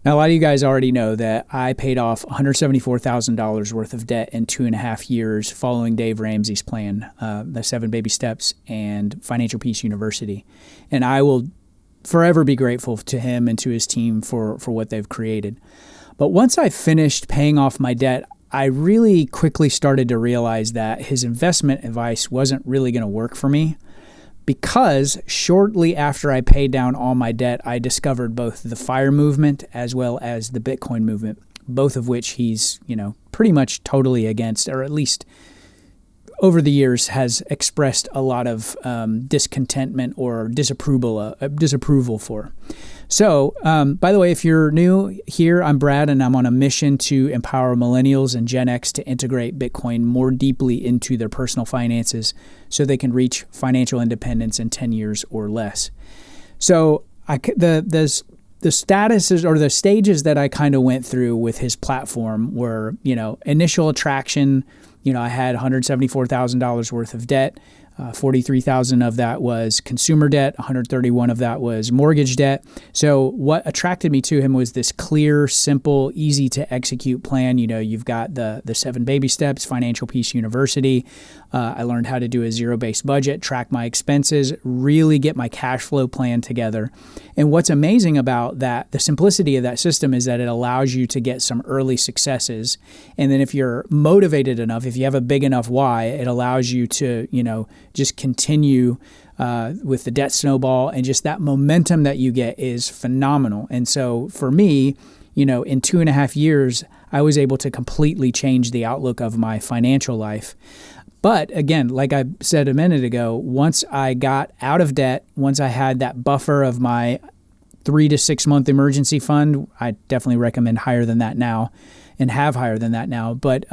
Now, a lot of you guys already know that I paid off $174,000 worth of debt in 2.5 years following Dave Ramsey's plan, the 7 Baby Steps and Financial Peace University. And I will forever be grateful to him and to his team for what they've created. But once I finished paying off my debt, I really quickly started to realize that his investment advice wasn't really going to work for me, because shortly after I paid down all my debt, I discovered both the FIRE movement as well as the Bitcoin movement, both of which he's, pretty much totally against, or at least over the years has expressed a lot of discontentment or disapproval for. So, by the way, if you're new here, I'm Brad, and I'm on a mission to empower millennials and Gen X to integrate Bitcoin more deeply into their personal finances so they can reach financial independence in 10 years or less. So, the statuses or the stages that I kind of went through with his platform were, initial attraction. I had $174,000 worth of debt. 43,000 of that was consumer debt, 131 of that was mortgage debt. So what attracted me to him was this clear, simple, easy to execute plan. You've got the 7 Baby Steps, Financial Peace University. I learned how to do a zero-based budget, track my expenses, really get my cash flow plan together. And what's amazing about that, the simplicity of that system, is that it allows you to get some early successes. And then if you're motivated enough, if you have a big enough why, it allows you to, just continue with the debt snowball, and just that momentum that you get is phenomenal. And so for me, in 2.5 years, I was able to completely change the outlook of my financial life. But again, like I said a minute ago, once I got out of debt, once I had that buffer of my 3 to 6 month emergency fund, I definitely recommend higher than that now, and have higher than that now. But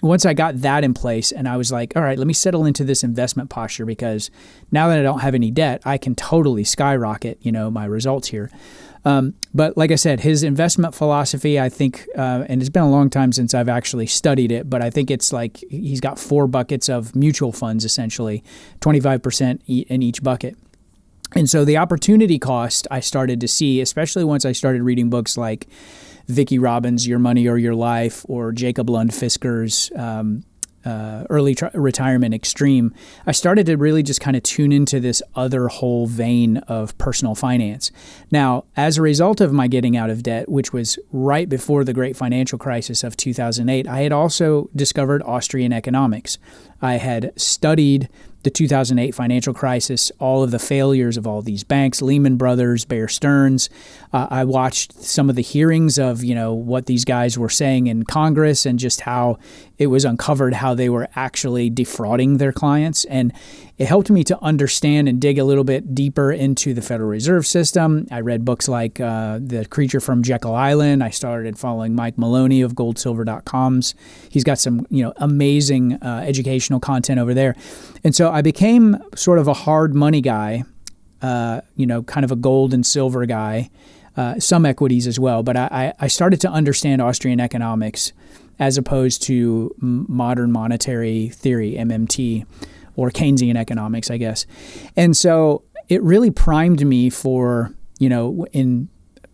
once I got that in place, and I was like, all right, let me settle into this investment posture, because now that I don't have any debt, I can totally skyrocket, my results here. But like I said, his investment philosophy, I think, and it's been a long time since I've actually studied it, but I think it's like he's got 4 buckets of mutual funds, essentially, 25% in each bucket. And so the opportunity cost I started to see, especially once I started reading books like Vicki Robbins' Your Money or Your Life, or Jacob Lund Fisker's Early Retirement Extreme, I started to really just kind of tune into this other whole vein of personal finance. Now, as a result of my getting out of debt, which was right before the great financial crisis of 2008, I had also discovered Austrian economics. I had studied the 2008 financial crisis, all of the failures of all these banks, Lehman Brothers, Bear Stearns. I watched some of the hearings of, what these guys were saying in Congress, and just how it was uncovered how they were actually defrauding their clients. And it helped me to understand and dig a little bit deeper into the Federal Reserve System. I read books like The Creature from Jekyll Island. I started following Mike Maloney of goldsilver.coms. He's got some, amazing educational content over there. And so I became sort of a hard money guy, kind of a gold and silver guy, some equities as well. But I started to understand Austrian economics as opposed to modern monetary theory, MMT, or Keynesian economics, I guess. And so it really primed me for, in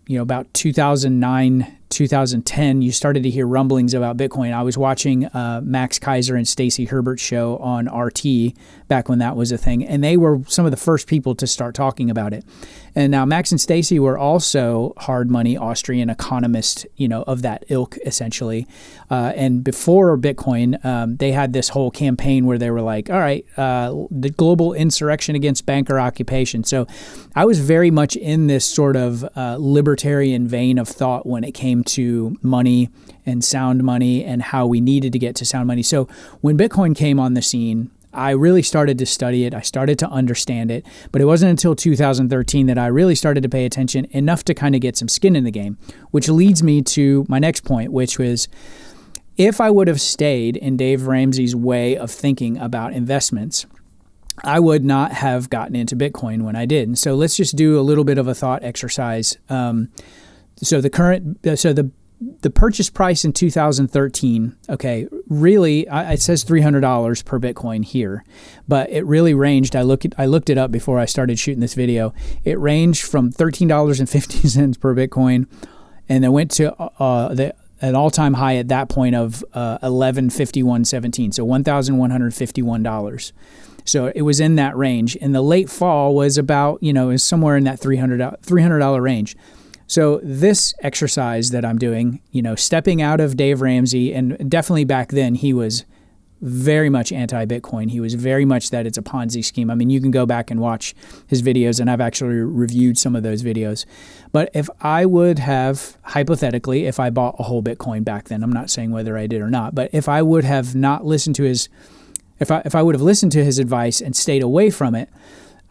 about 2009, 2010, you started to hear rumblings about Bitcoin. I was watching Max Kaiser and Stacy Herbert's show on RT back when that was a thing, and they were some of the first people to start talking about it. And now Max and Stacy were also hard money Austrian economists, of that ilk, essentially. And before Bitcoin, they had this whole campaign where they were like, all right, the global insurrection against banker occupation. So I was very much in this sort of libertarian vein of thought when it came to money and sound money and how we needed to get to sound money. So when Bitcoin came on the scene, I really started to study it. I started to understand it, but it wasn't until 2013 that I really started to pay attention enough to kind of get some skin in the game, which leads me to my next point, which was, if I would have stayed in Dave Ramsey's way of thinking about investments, I would not have gotten into Bitcoin when I did. And so let's just do a little bit of a thought exercise. So the purchase price in 2013, okay, really, it says $300 per Bitcoin here, but it really ranged. I looked it up before I started shooting this video. It ranged from $13.50 per Bitcoin and it went to an all-time high at that point of $1151.17, so $1,151. So it was in that range. And the late fall was about, is somewhere in that $300 range. So this exercise that I'm doing, stepping out of Dave Ramsey, and definitely back then he was very much anti-Bitcoin. He was very much that it's a Ponzi scheme. I mean, you can go back and watch his videos, and I've actually reviewed some of those videos. But if I would have, hypothetically, if I bought a whole Bitcoin back then, I'm not saying whether I did or not, but if I would have not listened to his, if I would have listened to his advice and stayed away from it,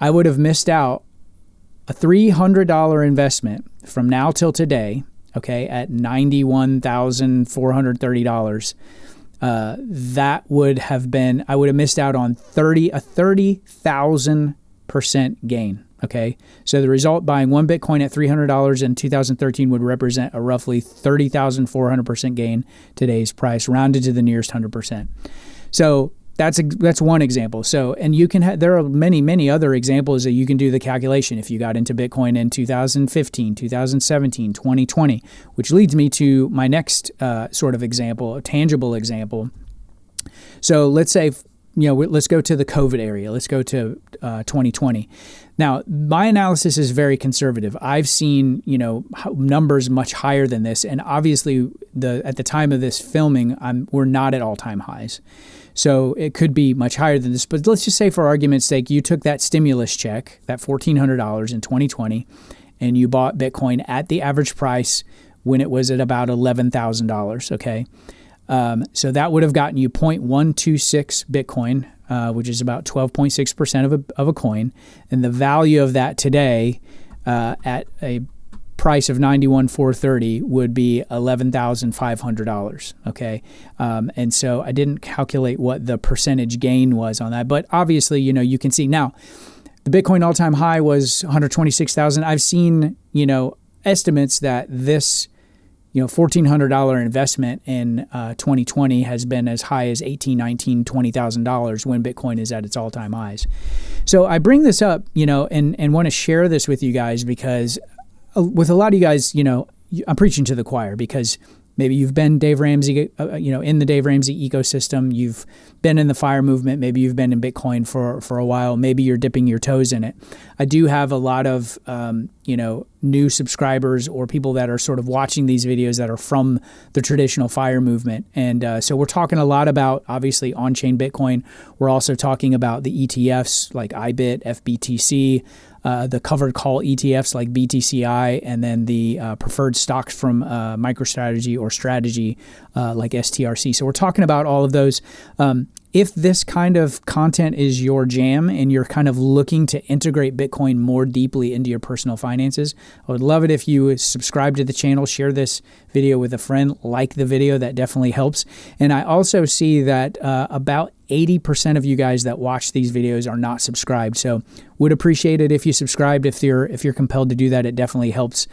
I would have missed out a $300 investment from now till today, okay, at $91,430. That would have been, I would have missed out on a 30,000% gain. Okay. So the result, buying one Bitcoin at $300 in 2013 would represent a roughly 30,400% gain today's price, rounded to the nearest 100%. So that's one example. So, and you can there are many other examples that you can do the calculation if you got into Bitcoin in 2015, 2017, 2020, which leads me to my next sort of example, a tangible example. So let's say, let's go to the COVID area. Let's go to 2020. Now, my analysis is very conservative. I've seen, numbers much higher than this, and obviously at the time of this filming, we're not at all-time highs. So it could be much higher than this. But let's just say, for argument's sake, you took that stimulus check, that $1,400 in 2020, and you bought Bitcoin at the average price when it was at about $11,000, okay? So that would have gotten you 0.126 Bitcoin, which is about 12.6% of a coin. And the value of that today at a price of $91,430 would be $11,500, okay? And so I didn't calculate what the percentage gain was on that. But obviously, you can see now the Bitcoin all-time high was 126,000. I've seen, estimates that this $1,400 investment in 2020 has been as high as $18,000, $19,000, $20,000 when Bitcoin is at its all-time highs. So I bring this up, and want to share this with you guys because with a lot of you guys, I'm preaching to the choir because maybe you've been Dave Ramsey, in the Dave Ramsey ecosystem. You've been in the FIRE movement. Maybe you've been in Bitcoin for a while. Maybe you're dipping your toes in it. I do have a lot of, new subscribers or people that are sort of watching these videos that are from the traditional FIRE movement. And so we're talking a lot about, obviously, on-chain Bitcoin. We're also talking about the ETFs like IBIT, FBTC, the covered call ETFs like BTCI, and then the preferred stocks from MicroStrategy or Strategy like STRC. So we're talking about all of those. If this kind of content is your jam and you're kind of looking to integrate Bitcoin more deeply into your personal finances, I would love it if you subscribe to the channel, share this video with a friend, like the video. That definitely helps. And I also see that about 80% of you guys that watch these videos are not subscribed. So would appreciate it if you subscribed. If you're compelled to do that, it definitely helps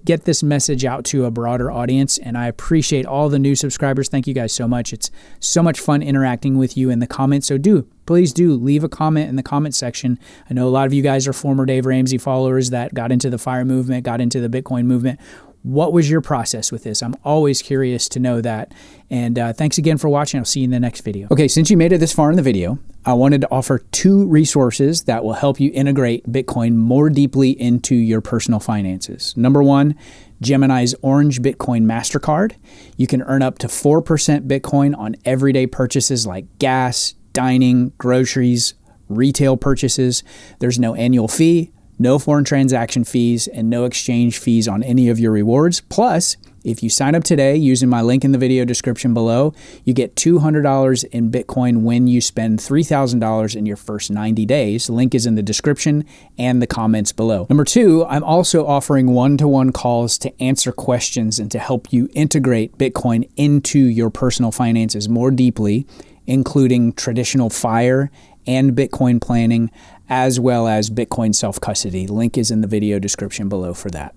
get this message out to a broader audience. And I appreciate all the new subscribers. Thank you guys so much. It's so much fun interacting with you in the comments. So please do leave a comment in the comment section. I know a lot of you guys are former Dave Ramsey followers that got into the FIRE movement, got into the Bitcoin movement. What was your process with this? I'm always curious to know that. And thanks again for watching. I'll see you in the next video. Okay, since you made it this far in the video, I wanted to offer 2 resources that will help you integrate Bitcoin more deeply into your personal finances. Number 1, Gemini's Orange Bitcoin MasterCard. You can earn up to 4% Bitcoin on everyday purchases like gas, dining, groceries, retail purchases. There's no annual fee, no foreign transaction fees, and no exchange fees on any of your rewards. Plus, if you sign up today using my link in the video description below, you get $200 in Bitcoin when you spend $3,000 in your first 90 days. The link is in the description and the comments below. Number 2, I'm also offering one-to-one calls to answer questions and to help you integrate Bitcoin into your personal finances more deeply, including traditional FIRE and Bitcoin planning, as well as Bitcoin self-custody. Link is in the video description below for that.